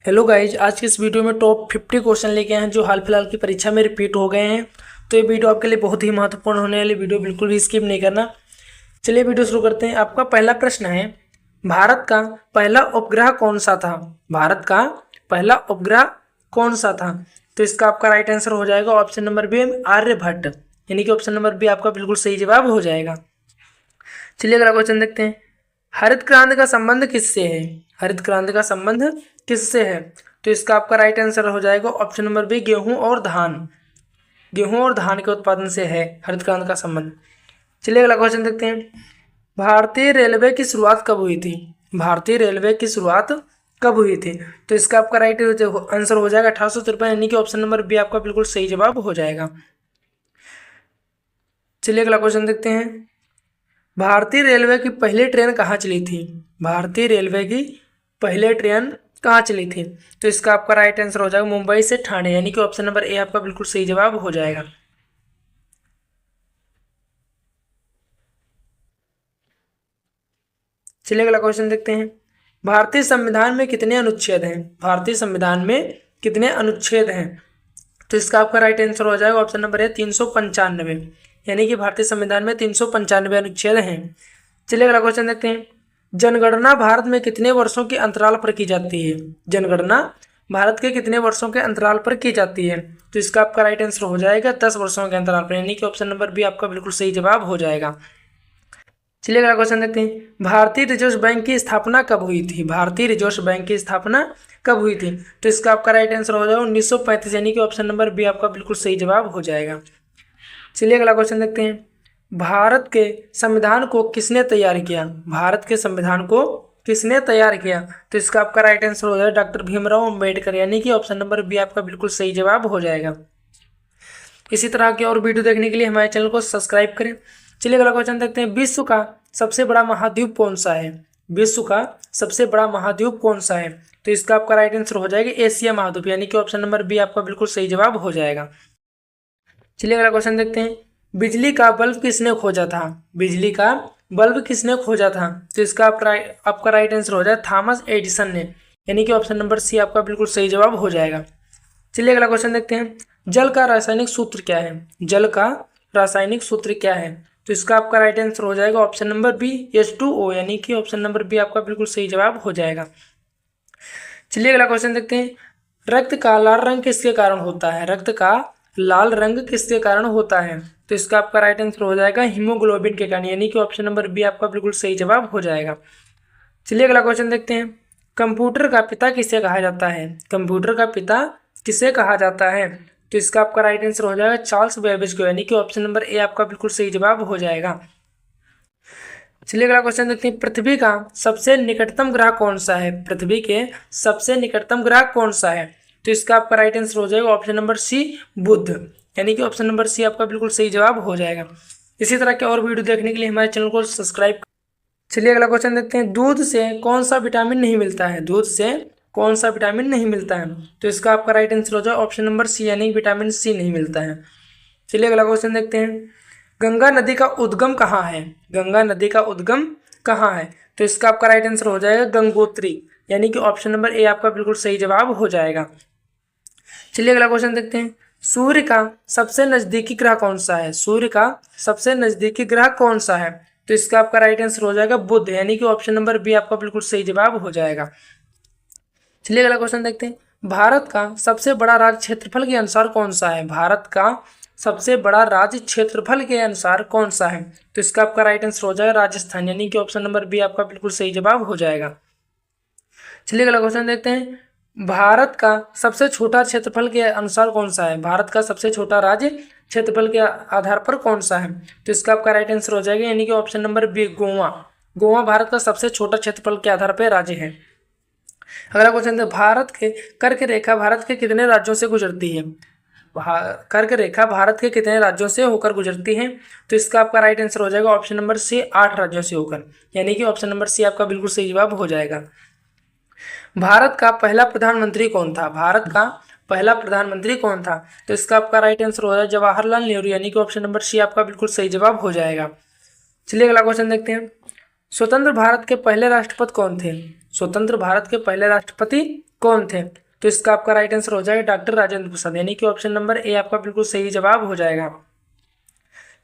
Hello guys, आज की इस वीडियो में टॉप 50 क्वेश्चन लेके आए हैं जो हाल फिलहाल की परीक्षा में रिपीट हो गए हैं। तो ये वीडियो आपके लिए बहुत ही महत्वपूर्ण होने वाली वीडियो, बिल्कुल भी स्किप नहीं करना। चलिए वीडियो शुरू करते हैं। आपका पहला प्रश्न है, भारत का पहला उपग्रह कौन सा था? भारत का पहला उपग्रह कौन सा था? तो इसका आपका राइट आंसर हो जाएगा ऑप्शन नंबर बी, आर्यभट्ट। यानी कि ऑप्शन नंबर बी आपका बिल्कुल सही जवाब हो जाएगा। चलिए अगला क्वेश्चन देखते हैं। हरित क्रांति का संबंध किससे है? हरित क्रांति का संबंध किससे है? तो इसका आपका राइट आंसर हो जाएगा ऑप्शन नंबर बी, गेहूं और धान। गेहूं और धान के उत्पादन से है हरित क्रांति का संबंध। चलिए अगला क्वेश्चन देखते हैं। भारतीय रेलवे की शुरुआत कब हुई थी? भारतीय रेलवे की शुरुआत कब हुई थी? तो इसका आपका राइट आंसर हो जाएगा 1853, यानी कि ऑप्शन नंबर बी आपका बिल्कुल सही जवाब हो जाएगा। चलिए अगला क्वेश्चन देखते हैं। भारतीय रेलवे की पहली ट्रेन कहाँ चली थी? भारतीय रेलवे की पहली ट्रेन कहाँ चली थी? तो इसका आपका राइट आंसर हो जाएगा मुंबई से ठाणे, यानी कि ऑप्शन नंबर ए आपका बिल्कुल सही जवाब हो जाएगा। चलिए अगला क्वेश्चन देखते हैं। भारतीय संविधान में कितने अनुच्छेद हैं? भारतीय संविधान में कितने अनुच्छेद हैं? तो इसका आपका राइट आंसर हो जाएगा ऑप्शन नंबर ए 395, यानी कि भारतीय संविधान में 395 अनुच्छेद हैं। चलिए अगला क्वेश्चन देखते हैं। जनगणना भारत में कितने वर्षों के अंतराल पर की जाती है? जनगणना भारत के कितने वर्षों के अंतराल पर की जाती है? तो इसका आपका राइट आंसर हो जाएगा 10 वर्षों के अंतराल पर, यानी कि ऑप्शन नंबर बी आपका बिल्कुल सही जवाब हो जाएगा। चलिए अगला क्वेश्चन देखते हैं। भारतीय रिजर्व बैंक की स्थापना कब हुई थी? भारतीय रिजर्व बैंक की स्थापना कब हुई थी? तो इसका आपका राइट आंसर हो जाएगा 1935, यानी कि ऑप्शन नंबर बी आपका बिल्कुल सही जवाब हो जाएगा। चलिए अगला क्वेश्चन देखते हैं। भारत के संविधान को किसने तैयार किया? भारत के संविधान को किसने तैयार किया? तो इसका आपका राइट आंसर हो जाएगा डॉक्टर भीमराव अम्बेडकर, यानी कि ऑप्शन नंबर बी आपका बिल्कुल सही जवाब हो जाएगा। इसी तरह की और वीडियो देखने के लिए हमारे चैनल को सब्सक्राइब करें। चलिए अगला क्वेश्चन देखते हैं। विश्व का सबसे बड़ा महाद्वीप कौन सा है? विश्व का सबसे बड़ा महाद्वीप कौन सा है? तो इसका आपका राइट आंसर हो जाएगा एशिया महाद्वीप, यानी कि ऑप्शन नंबर बी आपका बिल्कुल सही जवाब हो जाएगा। चलिए अगला क्वेश्चन देखते हैं। बिजली का बल्ब किसने खोजा था? बिजली का बल्ब किसने खोजा था? तो इसका आपका राइट आंसर हो जाएगा थॉमस एडिसन ने, यानी कि ऑप्शन नंबर सी आपका बिल्कुल सही जवाब हो जाएगा। चलिए अगला क्वेश्चन देखते हैं। जल का रासायनिक सूत्र क्या है? जल का रासायनिक सूत्र क्या है? तो इसका आपका राइट आंसर हो जाएगा ऑप्शन नंबर बी H2O, यानी कि ऑप्शन नंबर बी आपका बिल्कुल सही जवाब हो जाएगा। चलिए अगला क्वेश्चन देखते हैं। रक्त का लाल रंग किसके कारण होता है? रक्त का लाल रंग किसके कारण होता है? तो इसका आपका राइट आंसर हो जाएगा हीमोग्लोबिन के कारण, यानी कि ऑप्शन नंबर बी आपका बिल्कुल सही जवाब हो जाएगा। चलिए अगला क्वेश्चन देखते हैं। कंप्यूटर का पिता किसे कहा जाता है? कंप्यूटर का पिता किसे कहा जाता है? तो इसका आपका राइट आंसर हो जाएगा चार्ल्स बेबेज को, यानी कि ऑप्शन नंबर ए आपका बिल्कुल सही जवाब हो जाएगा। चलिए अगला क्वेश्चन देखते हैं। पृथ्वी का सबसे निकटतम ग्रह कौन सा है? पृथ्वी के सबसे निकटतम ग्रह कौन सा है? तो इसका आपका राइट आंसर हो जाएगा ऑप्शन नंबर सी, बुध, यानी कि ऑप्शन नंबर सी आपका बिल्कुल सही जवाब हो जाएगा। इसी तरह के और वीडियो देखने के लिए हमारे चैनल को सब्सक्राइब। चलिए अगला क्वेश्चन देखते हैं। दूध से कौन सा विटामिन नहीं मिलता है? दूध से कौन सा विटामिन नहीं मिलता है? तो इसका आपका राइट आंसर हो जाए ऑप्शन नंबर सी, यानी विटामिन सी नहीं मिलता है। चलिए अगला क्वेश्चन देखते हैं। गंगा नदी का उद्गम कहाँ है? गंगा नदी का उद्गम कहाँ है? तो इसका आपका राइट आंसर हो जाएगा गंगोत्री, यानी कि ऑप्शन नंबर ए आपका बिल्कुल सही जवाब हो जाएगा। चलिए अगला क्वेश्चन देखते हैं। सूर्य का सबसे नजदीकी ग्रह कौन सा है? सूर्य का सबसे नजदीकी ग्रह कौन सा है? तो इसका आपका राइट आंसर हो जाएगा बुध, यानी कि ऑप्शन नंबर बी आपका बिल्कुल सही जवाब हो जाएगा। चलिए अगला क्वेश्चन देखते हैं। भारत का सबसे बड़ा राज्य क्षेत्रफल के अनुसार कौन सा है? भारत का सबसे बड़ा राज्य क्षेत्रफल के अनुसार कौन सा है? तो इसका आपका राइट आंसर हो जाएगा राजस्थान, यानी कि ऑप्शन नंबर बी आपका बिल्कुल सही जवाब हो जाएगा। चलिए अगला क्वेश्चन देखते हैं। भारत का सबसे छोटा क्षेत्रफल के अनुसार कौन सा है? भारत का सबसे छोटा राज्य क्षेत्रफल के आधार पर कौन सा है? तो इसका आपका राइट आंसर हो जाएगा, यानी कि option number B, Goa. Goa Bharat का सबसे छोटा क्षेत्रफल के आधार पर राज्य है। अगला क्वेश्चन है। भारत के कर्क रेखा भारत के कितने राज्यों से गुजरती है? कर्क रेखा भारत के कितने राज्यों से होकर गुजरती है? तो इसका आपका राइट आंसर हो जाएगा ऑप्शन नंबर सी, 8 राज्यों से होकर, यानी कि ऑप्शन नंबर सी आपका बिल्कुल सही जवाब हो जाएगा। भारत का पहला प्रधानमंत्री कौन था? भारत का पहला प्रधानमंत्री कौन था? तो इसका आपका राइट आंसर हो जाएगा जवाहरलाल नेहरू, यानी कि ऑप्शन नंबर सी आपका बिल्कुल सही जवाब हो जाएगा। चलिए अगला क्वेश्चन देखते हैं। स्वतंत्र भारत के पहले राष्ट्रपति कौन थे? स्वतंत्र भारत के पहले राष्ट्रपति कौन थे? तो इसका आपका राइट आंसर हो जाएगा डॉक्टर राजेंद्र प्रसाद, यानी कि ऑप्शन नंबर ए आपका बिल्कुल सही जवाब हो जाएगा।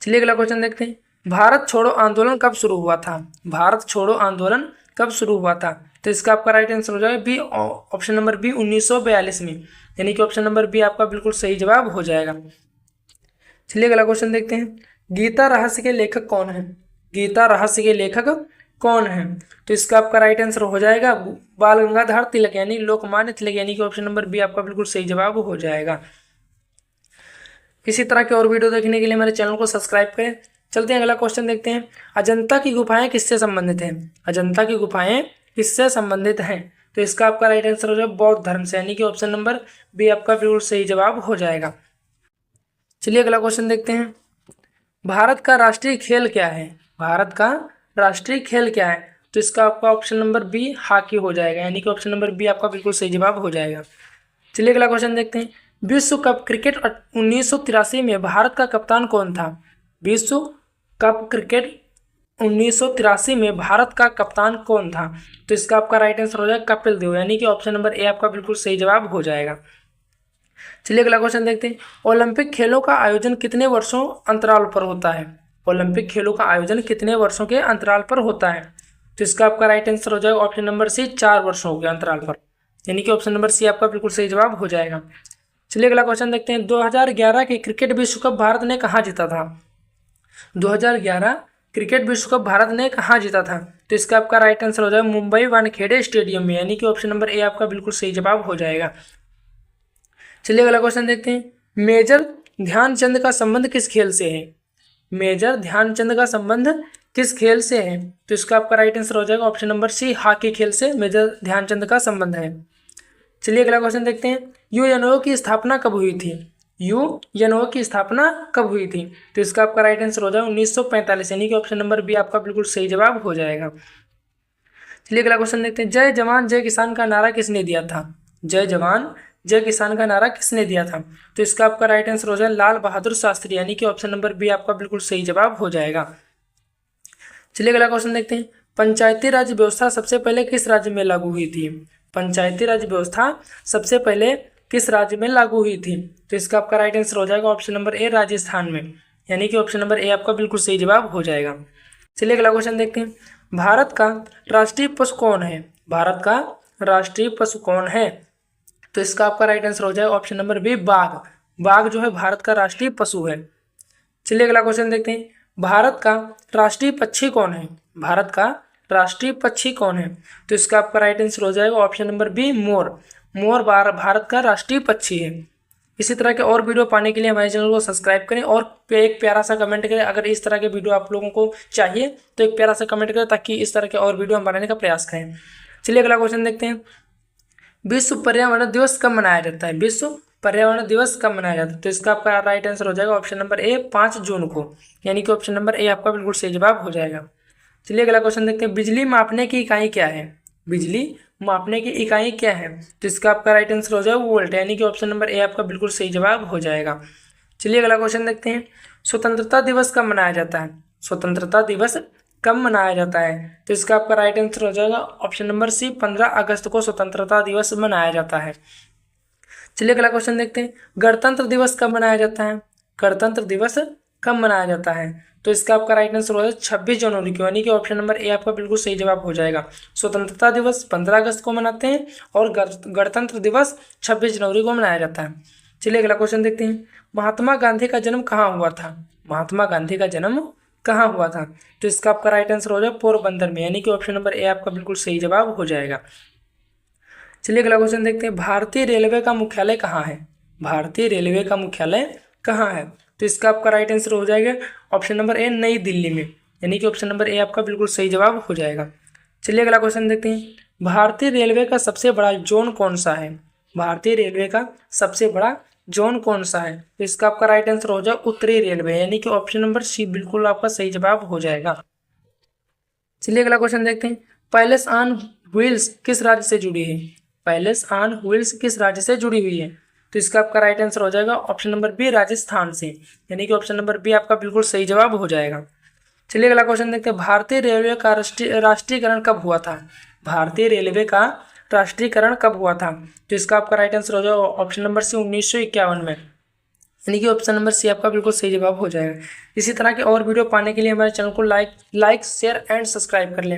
चलिए अगला क्वेश्चन देखते हैं, भारत छोड़ो आंदोलन कब शुरू हुआ था? भारत छोड़ो आंदोलन कब शुरू हुआ था? तो इसका आपका राइट आंसर हो जाएगा बी, ऑप्शन नंबर बी 1942 में, यानी कि ऑप्शन नंबर बी आपका बिल्कुल सही जवाब हो जाएगा। चलिए अगला क्वेश्चन देखते हैं, गीता रहस्य के लेखक कौन है? गीता रहस्य के लेखक कौन है? तो इसका आपका राइट आंसर हो जाएगा बाल गंगाधर तिलक, यानी लोकमान्य तिलक, यानी कि ऑप्शन नंबर बी आपका बिल्कुल सही जवाब हो जाएगा। इसी तरह के और वीडियो देखने के लिए मेरे चैनल को सब्सक्राइब करें। चलते हैं अगला क्वेश्चन देखते हैं, अजंता की गुफाएं किससे संबंधित हैं? अजंता की गुफाएं किससे संबंधित हैं? तो इसका आपका राइट आंसर हो जाएगा बौद्ध धर्म से, यानी कि ऑप्शन नंबर बी आपका बिल्कुल सही जवाब हो जाएगा। चलिए अगला क्वेश्चन देखते हैं, भारत का राष्ट्रीय खेल क्या है? भारत का राष्ट्रीय खेल क्या है? तो इसका आपका ऑप्शन नंबर बी हॉकी हो जाएगा, यानी कि ऑप्शन नंबर बी आपका बिल्कुल सही जवाब हो जाएगा। चलिए अगला क्वेश्चन देखते हैं, विश्व कप क्रिकेट 1983 में भारत का कप्तान कौन था? विश्व कप क्रिकेट 1983 में भारत का कप्तान कौन था? तो इसका आपका राइट आंसर हो जाएगा कपिल देव, यानी कि ऑप्शन नंबर ए आपका बिल्कुल सही जवाब हो जाएगा। चलिए अगला क्वेश्चन देखते हैं, ओलंपिक खेलों का आयोजन कितने वर्षों अंतराल पर होता है? ओलंपिक खेलों का आयोजन कितने वर्षों के अंतराल पर होता है? तो इसका आपका राइट आंसर हो जाएगा ऑप्शन नंबर सी 4 वर्षों के अंतराल पर, यानी कि ऑप्शन नंबर सी आपका बिल्कुल सही जवाब हो जाएगा। चलिए अगला क्वेश्चन देखते हैं, 2011 के क्रिकेट विश्व कप भारत ने कहाँ जीता था? 2011 क्रिकेट विश्व कप भारत ने कहाँ जीता था? तो इसका आपका राइट आंसर हो जाएगा मुंबई वानखेड़े स्टेडियम में, यानी कि ऑप्शन नंबर ए आपका बिल्कुल सही जवाब हो जाएगा। चलिए अगला क्वेश्चन देखते हैं, मेजर ध्यानचंद का संबंध किस खेल से है? मेजर ध्यानचंद का संबंध किस खेल से है? तो इसका आपका राइट आंसर हो जाएगा ऑप्शन नंबर सी हॉकी खेल से मेजर ध्यानचंद का संबंध है। चलिए अगला क्वेश्चन देखते हैं, यूएनओ की स्थापना कब हुई थी? यूएनओ की स्थापना कब हुई थी? तो इसका आपका राइट आंसर हो जाएगा 1945, यानी कि ऑप्शन नंबर बी आपका बिल्कुल सही जवाब हो जाएगा। चलिए अगला क्वेश्चन देखते हैं, जय जवान जय किसान का नारा किसने दिया था? जय जवान जय किसान का नारा किसने दिया था? तो इसका आपका राइट आंसर हो जाएगा लाल बहादुर शास्त्री, यानी कि ऑप्शन नंबर बी आपका बिल्कुल सही जवाब हो जाएगा। चलिए अगला क्वेश्चन देखते हैं, पंचायती राज व्यवस्था सबसे पहले किस राज्य में लागू हुई थी? पंचायती राज व्यवस्था सबसे पहले किस राज्य में लागू हुई थी? तो इसका आपका राइट आंसर हो जाएगा ऑप्शन नंबर ए राजस्थान में, यानी कि ऑप्शन नंबर ए आपका बिल्कुल सही जवाब हो जाएगा। चलिए अगला क्वेश्चन देखते हैं, भारत का राष्ट्रीय पशु कौन है? भारत का राष्ट्रीय पशु कौन है? तो इसका आपका राइट आंसर हो जाएगा ऑप्शन नंबर बी बाघ। बाघ जो है भारत का राष्ट्रीय पशु है। चलिए अगला क्वेश्चन देखते हैं, भारत का राष्ट्रीय पक्षी कौन है? भारत का राष्ट्रीय पक्षी कौन है? तो इसका आपका राइट आंसर हो जाएगा ऑप्शन नंबर बी मोर। मोर भारत का राष्ट्रीय पक्षी है। इसी तरह के और वीडियो पाने के लिए हमारे चैनल को सब्सक्राइब करें और एक प्यारा सा कमेंट करें। अगर इस तरह के वीडियो आप लोगों को चाहिए तो एक प्यारा सा कमेंट करें, ताकि इस तरह के और वीडियो हम बनाने का प्रयास करें। चलिए अगला क्वेश्चन देखते हैं, विश्व पर्यावरण दिवस कब मनाया जाता है? विश्व पर्यावरण दिवस कब मनाया जाता है? तो इसका आपका राइट आंसर हो जाएगा ऑप्शन नंबर ए 5 जून को, यानी कि ऑप्शन नंबर ए आपका बिल्कुल सही जवाब हो जाएगा। चलिए अगला क्वेश्चन देखते हैं, बिजली मापने की इकाई क्या है? बिजली मापने की इकाई क्या है? तो इसका आपका राइट आंसर हो जाएगा वोल्ट, यानी कि ऑप्शन नंबर ए आपका बिल्कुल सही जवाब हो जाएगा। चलिए अगला क्वेश्चन देखते हैं, स्वतंत्रता दिवस कब मनाया जाता है? स्वतंत्रता दिवस कब मनाया जाता है? तो इसका आपका राइट आंसर हो जाएगा ऑप्शन नंबर सी 15 अगस्त को स्वतंत्रता दिवस मनाया जाता है। चलिए अगला क्वेश्चन देखते हैं, गणतंत्र दिवस कब मनाया जाता है? गणतंत्र दिवस कब मनाया जाता है? तो इसका आपका राइट आंसर हो जाएगा 26 जनवरी को, यानी कि ऑप्शन नंबर ए आपका बिल्कुल सही जवाब हो जाएगा। स्वतंत्रता दिवस 15 अगस्त को मनाते हैं और गणतंत्र दिवस 26 जनवरी को मनाया जाता है। चलिए अगला क्वेश्चन देखते हैं, महात्मा गांधी का जन्म कहाँ हुआ था? महात्मा गांधी का जन्म कहाँ हुआ था? तो इसका आपका राइट आंसर हो जाएगा पोरबंदर में, यानी कि ऑप्शन नंबर ए आपका बिल्कुल सही जवाब हो जाएगा। चलिए अगला क्वेश्चन देखते हैं, भारतीय रेलवे का मुख्यालय कहाँ है? भारतीय रेलवे का मुख्यालय कहाँ है? तो इसका आपका राइट आंसर हो जाएगा ऑप्शन नंबर ए नई दिल्ली में, यानी कि ऑप्शन नंबर ए आपका बिल्कुल सही जवाब हो जाएगा। चलिए अगला क्वेश्चन देखते हैं, भारतीय रेलवे का सबसे बड़ा जोन कौन सा है? भारतीय रेलवे का सबसे बड़ा जोन कौन सा है? तो इसका आपका राइट आंसर हो जाएगा उत्तरी रेलवे, यानी कि ऑप्शन नंबर सी बिल्कुल आपका सही जवाब हो जाएगा। चलिए अगला क्वेश्चन देखते हैं, पैलेस ऑन व्हील्स किस राज्य से जुड़ी है? पैलेस ऑन व्हील्स किस राज्य से जुड़ी हुई है? तो इसका आपका राइट आंसर हो जाएगा ऑप्शन नंबर बी राजस्थान से, यानी कि ऑप्शन नंबर बी आपका बिल्कुल सही जवाब हो जाएगा। चलिए अगला क्वेश्चन देखते हैं, भारतीय रेलवे का राष्ट्रीयकरण कब हुआ था? भारतीय रेलवे का राष्ट्रीयकरण कब हुआ था? तो इसका आपका राइट आंसर हो जाएगा ऑप्शन नंबर सी 1951 में, यानी कि ऑप्शन नंबर सी आपका बिल्कुल सही जवाब हो जाएगा। इसी तरह के और वीडियो पाने के लिए हमारे चैनल को लाइक शेयर एंड सब्सक्राइब कर लें।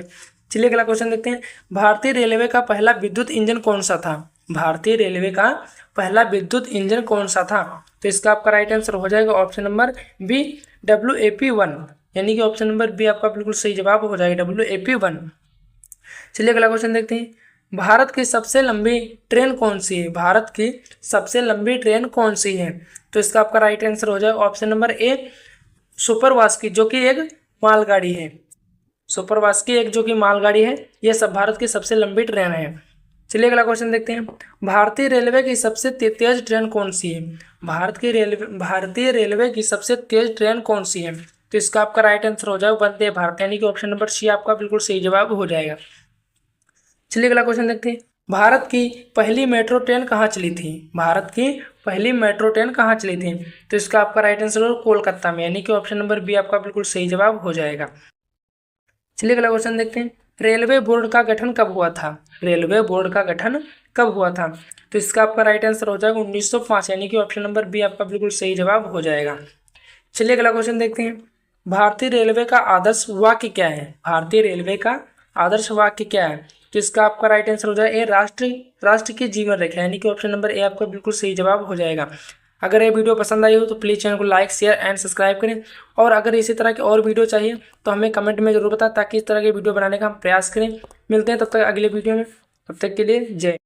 चलिए अगला क्वेश्चन देखते हैं। भारतीय रेलवे का पहला विद्युत इंजन कौन सा था? भारतीय रेलवे का पहला विद्युत इंजन कौन सा था? तो इसका आपका राइट आंसर हो जाएगा ऑप्शन नंबर बी WAP-1, यानी कि ऑप्शन नंबर बी आपका बिल्कुल सही जवाब हो जाएगा WAP-1। चलिए अगला क्वेश्चन देखते हैं। भारत की सबसे लंबी ट्रेन कौन सी है? भारत की सबसे लंबी ट्रेन कौन सी है? तो इसका आपका राइट आंसर हो जाएगा ऑप्शन नंबर ए सुपरफास्ट, जो कि एक मालगाड़ी है। सुपरफास्ट की एक जो कि मालगाड़ी है, यह सब भारत की सबसे लंबी ट्रेन है। चलिए अगला क्वेश्चन देखते हैं। भारतीय रेलवे की सबसे तेज ट्रेन कौन सी है? भारतीय रेलवे की सबसे तेज ट्रेन कौन सी है? तो इसका आपका राइट आंसर हो जाएगा वंदे भारत, यानी कि ऑप्शन नंबर सी आपका बिल्कुल सही जवाब हो जाएगा। चलिए अगला क्वेश्चन देखते हैं। भारत की पहली मेट्रो ट्रेन कहाँ चली थी? भारत की पहली मेट्रो ट्रेन कहाँ चली थी? तो इसका आपका राइट आंसर होगा कोलकाता में, यानी कि ऑप्शन नंबर बी आपका बिल्कुल सही जवाब हो जाएगा। चलिए अगला क्वेश्चन देखते हैं। रेलवे बोर्ड का गठन कब हुआ था? रेलवे बोर्ड का गठन कब हुआ था? तो इसका आपका राइट आंसर हो जाएगा 1905, यानी कि ऑप्शन नंबर बी आपका बिल्कुल सही जवाब हो जाएगा। चलिए अगला क्वेश्चन देखते हैं। भारतीय रेलवे का आदर्श वाक्य क्या है? भारतीय रेलवे का आदर्श वाक्य क्या है? तो इसका आपका राइट आंसर हो जाएगा ए राष्ट्र की जीवन रेखा, यानी कि ऑप्शन नंबर ए आपका बिल्कुल सही जवाब हो जाएगा। अगर ये वीडियो पसंद आई हो तो प्लीज़ चैनल को लाइक शेयर एंड सब्सक्राइब करें, और अगर इसी तरह के और वीडियो चाहिए तो हमें कमेंट में जरूर बताएं, ताकि इस तरह के वीडियो बनाने का हम प्रयास करें। मिलते हैं तब तक अगले वीडियो में, तब तक के लिए जय।